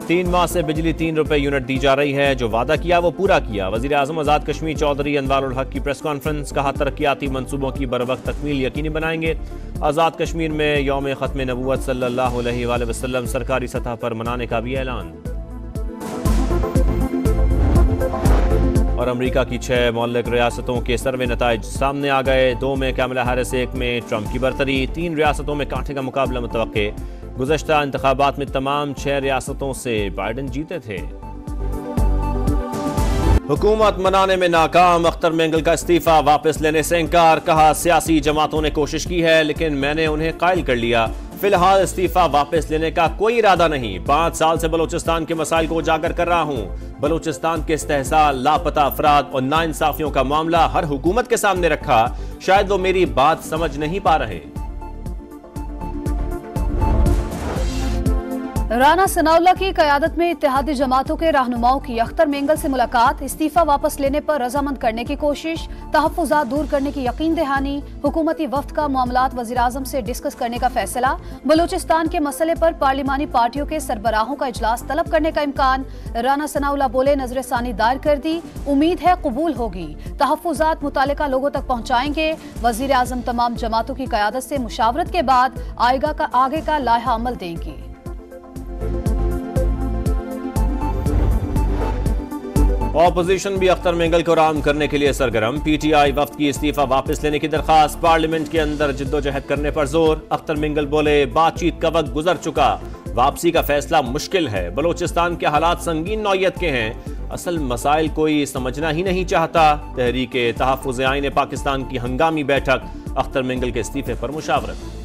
3 माह से बिजली 3 रुपए यूनिट दी जा रही है। जो वादा किया वो पूरा किया। वजीर आजम आजाद कश्मीर चौधरी अनवारुल हक की प्रेस कॉन्फ्रेंस। कहा तरक्याती मंसूबों की बरवक्त तकमील यकीनी बनाएंगे। आजाद कश्मीर में यौम खत्म नबूवत सल्लल्लाहु अलैहि वसल्लम सरकारी सतह पर मनाने का भी ऐलान। और अमरीका की 6 मौलिक रियासतों के सर्वे नताइज सामने आ गए। 2 में कैमला हैरिस, 1 में ट्रंप की बरतरी। 3 रियासतों में कांटे का मुकाबला मुतवक्के। गुज़श्ता इंतखाबात में तमाम 6 रियासतों से बाइडन जीते थे। हुकूमत मनाने में नाकाम। अख्तर मेंगल का इस्तीफा वापस लेने से इनकार। कहा सियासी जमातों ने कोशिश की है लेकिन मैंने उन्हें कायल कर लिया। फिलहाल इस्तीफा वापस लेने का कोई इरादा नहीं। 5 साल से बलूचिस्तान के मसाइल को उजागर कर रहा हूं। बलूचिस्तान के इस्तेहसाल, लापता अफराद और नाइंसाफियों का मामला हर हुकूमत के सामने रखा। शायद वो मेरी बात समझ नहीं पा रहे। राना सनाउल्लाह की क़यादत में इत्तेहादी जमातों के रहनुमाओं की अख्तर मेंगल से मुलाकात। इस्तीफा वापस लेने पर रजामंद करने की कोशिश। तहफ़्फ़ुज़ात दूर करने की यकीन दहानी। हुकूमती वफ्द का मामलात वज़ीर आज़म से डिस्कस करने का फैसला। बलूचिस्तान के मसले पर पार्लिमानी पार्टियों के सरबराहों का इजलास तलब करने का इम्कान। राना सनाउल्लाह बोले नजरसानी दायर कर दी, उम्मीद है कबूल होगी। तहफ़्फ़ुज़ात मुतालिका लोगों तक पहुँचाएंगे। वज़ीर आज़म तमाम जमातों की क़यादत से मुशावरत के बाद आगे का लाहा अमल देंगी। ऑपोजिशन भी अख्तर मेंगल को राम करने के लिए सरगर्म। पीटीआई वफ्द की इस्तीफा वापस लेने की दरखास्त। पार्लियामेंट के अंदर जिद्दोजहद करने पर जोर। अख्तर मेंगल बोले बातचीत का वक्त गुजर चुका, वापसी का फैसला मुश्किल है। बलूचिस्तान के हालात संगीन नौयत के हैं, असल मसाइल कोई समझना ही नहीं चाहता। तहरीके तहफ़्फ़ुज़ आईन पाकिस्तान की हंगामी बैठक। अख्तर मेंगल के इस्तीफे पर मुशावरत।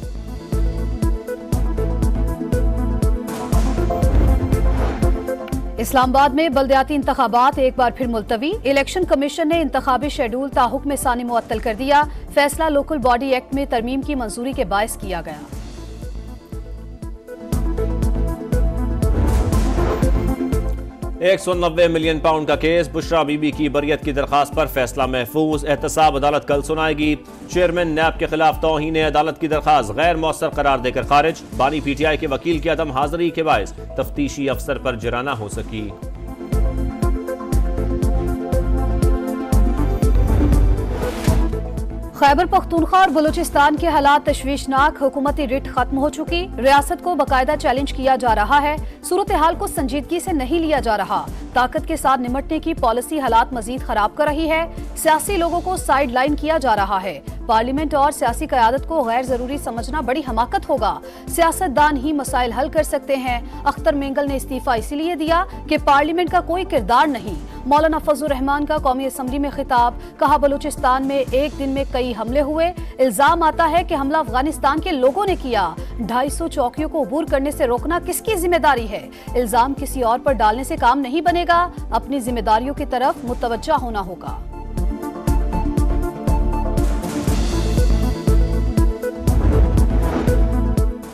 इस्लामाबाद में बल्दियाती इंतखाबात एक बार फिर मुलतवी। इलेक्शन कमीशन ने इंतखाबी शेड्यूल ताहुक्म सानी मुअत्तल कर दिया। फैसला लोकल बॉडी एक्ट में तरमीम की मंजूरी के बायस किया गया। 190 मिलियन पाउंड का केस। बुशरा बीबी की बरियत की दरखास्त पर फैसला महफूज। एहतसाब अदालत कल सुनाएगी। चेयरमैन नैब के खिलाफ तौहीन अदालत की दरखास्त गैर मौसर करार देकर खारिज। बानी पीटीआई के वकील की अदम हाजिरी के बायस तफ्तीशी अफसर पर जुर्माना हो सकी। खैबर पख्तूनख्वा और बलूचिस्तान के हालात तशवीशनाक। हुकूमती रिट खत्म हो चुकी। रियासत को बाकायदा चैलेंज किया जा रहा है। सूरत हाल को संजीदगी से नहीं लिया जा रहा। ताकत के साथ निमटने की पॉलिसी हालात मजीद खराब कर रही है। सियासी लोगों को साइड लाइन किया जा रहा है। पार्लियामेंट और सियासी क़यादत को गैर जरूरी समझना बड़ी हमाकत होगा। सियासतदान ही मसाइल हल कर सकते हैं। अख्तर मेंगल ने इस्तीफा इसीलिए दिया कि पार्लियामेंट का कोई किरदार नहीं। मौलाना फजलुर रहमान का कौमी असम्बली में खिताब। कहा बलूचिस्तान में एक दिन में कई हमले हुए। इल्जाम आता है कि हमला अफगानिस्तान के लोगों ने किया। 250 चौकियों को अबूर करने से रोकना किसकी जिम्मेदारी है? इल्जाम किसी और पर डालने से काम नहीं बनेगा। अपनी जिम्मेदारियों की तरफ मुतवज्जा होना होगा।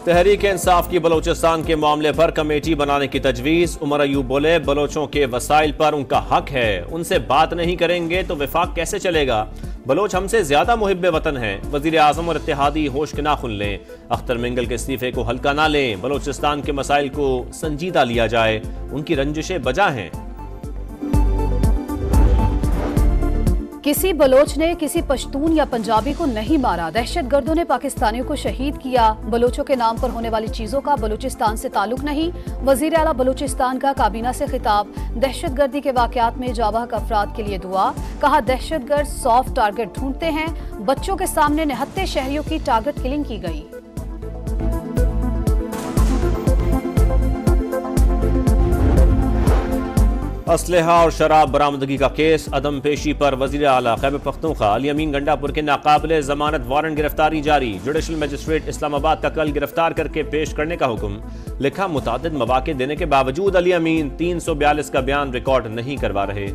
तहरीक इंसाफ की बलूचिस्तान के मामले पर कमेटी बनाने की तजवीज़। उमर अयूब बोले बलोचों के वसाइल पर उनका हक है, उनसे बात नहीं करेंगे तो विफाक कैसे चलेगा? बलोच हमसे ज्यादा मुहिब्बे वतन हैं। वजीर आजम और इत्तेहादी होश के ना खुल लें। अख्तर मेंगल के इस्तीफे को हल्का ना लें। बलूचिस्तान के मसाइल को संजीदा लिया जाए। उनकी रंजिशें बजा हैं। किसी बलोच ने किसी पश्तून या पंजाबी को नहीं मारा। दहशतगर्दों ने पाकिस्तानियों को शहीद किया। बलोचों के नाम पर होने वाली चीजों का बलूचिस्तान से ताल्लुक नहीं। वजीर आला बलूचिस्तान का काबीना से खिताब। दहशतगर्दी के वाकयात में जाबाक अफराद के लिए दुआ। कहा दहशतगर्द सॉफ्ट टारगेट ढूंढते हैं। बच्चों के सामने निहत्थे शहरियों की टारगेट किलिंग की गई। असलहा और शराब बरामदगी का केस। अदम पेशी पर वजीर आला खैबर पख्तूनख्वा अली अमीन गंडापुर के नाकाबिले जमानत वारंट गिरफ्तारी जारी। जुडिशल मजिस्ट्रेट इस्लामाबाद का कल गिरफ्तार करके पेश करने का हुक्म। लिखा मुतादिद मौके देने के बावजूद अली अमीन 342 का बयान रिकॉर्ड नहीं करवा रहे।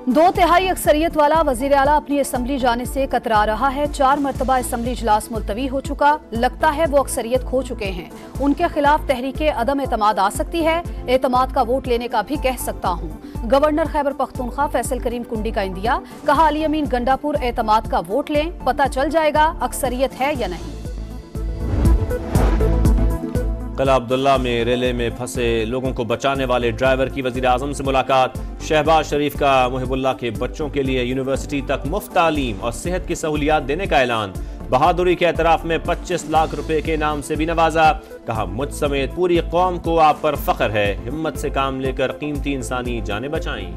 2/3 अक्सरियत वाला वजीर आला अपनी असम्बली जाने से कतरा रहा है। 4 मरतबा असम्बली इजलास मुलतवी हो चुका। लगता है वो अक्सरियत खो चुके हैं। उनके खिलाफ तहरीके अदम एतमाद आ सकती है। एतमाद का वोट लेने का भी कह सकता हूँ। गवर्नर खैबर पख्तूनख्वा फैसल करीम कुंडी का इंदिया। कहा अली अमीन गंडापुर एतमाद का वोट लें, पता चल जाएगा अक्सरियत है या नहीं। किला अब्दुल्ला में रेले में फंसे लोगों को बचाने वाले ड्राइवर की वज़ीर आज़म से मुलाकात। शहबाज शरीफ का मुहिबुल्लाह के बच्चों के लिए यूनिवर्सिटी तक मुफ्त तालीम और सेहत की सहूलियात देने का ऐलान। बहादुरी के एतराफ़ में 25 लाख रुपए के इनाम से भी नवाजा। कहा, मुझ समेत पूरी कौम को आप पर फख्र है, हिम्मत से काम लेकर कीमती इंसानी जानें बचाएं।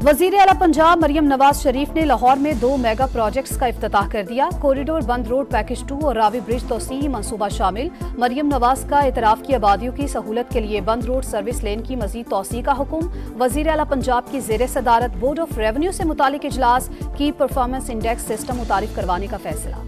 वज़ीर आला पंजाब मरियम नवाज शरीफ ने लाहौर में 2 मेगा प्रोजेक्ट्स का इफ्तिताह कर दिया। कॉरिडोर बंद रोड पैकेज 2 और रावी ब्रिज तोसी मंसूबा शामिल। मरियम नवाज का इतराफ की आबादियों की सहूलत के लिए बंद रोड सर्विस लेन की मजीद तोसी का हुक्म। वज़ीर आला पंजाब की ज़ेर सदारत बोर्ड ऑफ रेवेन्यू से मुतालिक इजलास की परफॉर्मेंस इंडेक्स सिस्टम मुतारिफ करवाने का फैसला।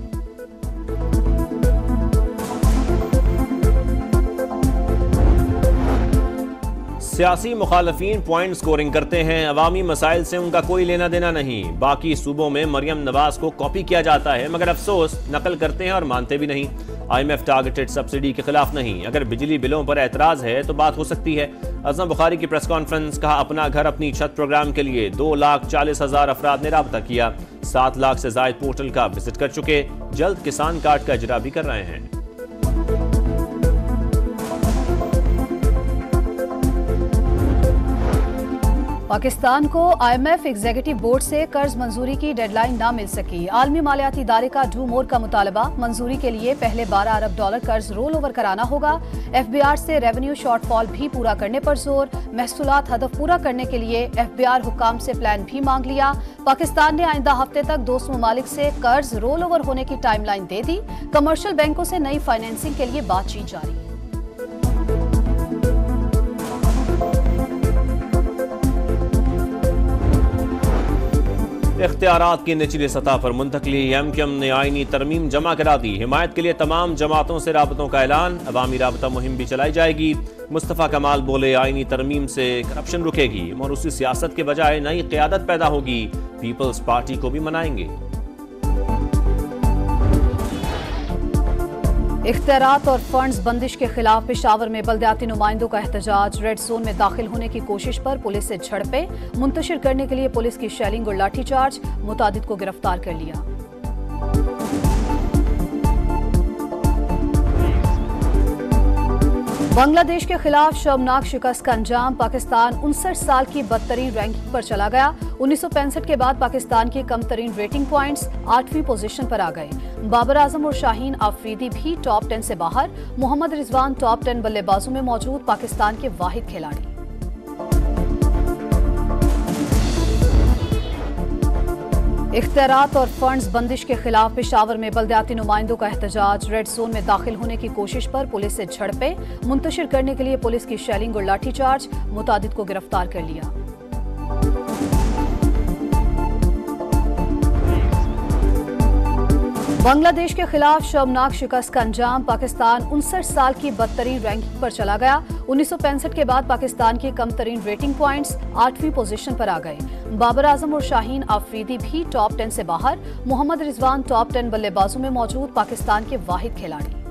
सियासी मुखालफीन पॉइंट स्कोरिंग करते हैं, अवामी मसाइल से उनका कोई लेना देना नहीं। बाकी सूबों में मरियम नवाज को कॉपी किया जाता है, मगर अफसोस नकल करते हैं और मानते भी नहीं। IMF टारगेटेड सब्सिडी के खिलाफ नहीं। अगर बिजली बिलों पर एतराज है तो बात हो सकती है। अज़म बुखारी की प्रेस कॉन्फ्रेंस। कहा, अपना घर अपनी छत प्रोग्राम के लिए 2,40,000 अफराद ने राब्ता किया। 7 लाख से जायद पोर्टल का विजिट कर चुके। जल्द किसान कार्ड का इजरा भी कर रहे हैं। पाकिस्तान को IMF एग्जीक्यूटिव बोर्ड से कर्ज मंजूरी की डेडलाइन ना मिल सकी। आलमी मालियाती इदारे का डू मोर का मुतालबा। मंजूरी के लिए पहले $12 अरब कर्ज रोल ओवर कराना होगा। FBR से रेवेन्यू शॉर्टफॉल भी पूरा करने पर जोर। महसूलात हदफ पूरा करने के लिए FBR हुक्काम से प्लान भी मांग लिया। पाकिस्तान ने आइंदा हफ्ते तक दोस्त ममालिक से कर्ज रोल ओवर होने की टाइमलाइन दे दी। कमर्शियल बैंकों से नई फाइनेंसिंग के लिए बातचीत जारी। इख्तियारात की निचली सतह पर मुंतकली। MQM ने आईनी तरमीम जमा करा दी। हिमायत के लिए तमाम जमातों से राबतों का ऐलान। अवामी राबता मुहिम भी चलाई जाएगी। मुस्तफ़ा कमाल बोले, आईनी तरमीम से करप्शन रुकेगी। मौरूसी सियासत के बजाय नई क़यादत पैदा होगी। पीपल्स पार्टी को भी मनाएंगे। इख्तियारात और फंड्स बंदिश के खिलाफ पेशावर में बल्दियाती नुमाइंदों का एहतजाज। रेड जोन में दाखिल होने की कोशिश पर पुलिस से झड़पें। मुंतशिर करने के लिए पुलिस की शेलिंग और लाठीचार्ज। मुतादिद को गिरफ्तार कर लिया। बांग्लादेश के खिलाफ शर्मनाक शिकस्त का अंजाम। पाकिस्तान 59 साल की बदतरीन रैंकिंग पर चला गया। 1965 के बाद पाकिस्तान की कम तरीन रेटिंग पॉइंट्स 8वीं पोजीशन पर आ गए। बाबर आजम और शाहीन आफरीदी भी टॉप 10 से बाहर। मोहम्मद रिजवान टॉप 10 बल्लेबाजों में मौजूद पाकिस्तान के वाहिद खिलाड़ी। इख्तियारात और फंड्स बंदिश के खिलाफ पेशावर में बल्दियाती नुमाइंदों का एहतजाज। रेड जोन में दाखिल होने की कोशिश पर पुलिस से झड़पें। मुंतशिर करने के लिए पुलिस की शेलिंग और लाठीचार्ज। मुतादिद को गिरफ्तार कर लिया। बांग्लादेश के खिलाफ शर्मनाक शिकस्त का अंजाम। पाकिस्तान 59 साल की बदतरीन रैंकिंग पर चला गया। 1965 के बाद पाकिस्तान की कम तरीन रेटिंग पॉइंट्स 8वीं पोजीशन पर आ गए। बाबर आजम और शाहीन आफरीदी भी टॉप 10 से बाहर। मोहम्मद रिजवान टॉप 10 बल्लेबाजों में मौजूद पाकिस्तान के वाहिद खिलाड़ी।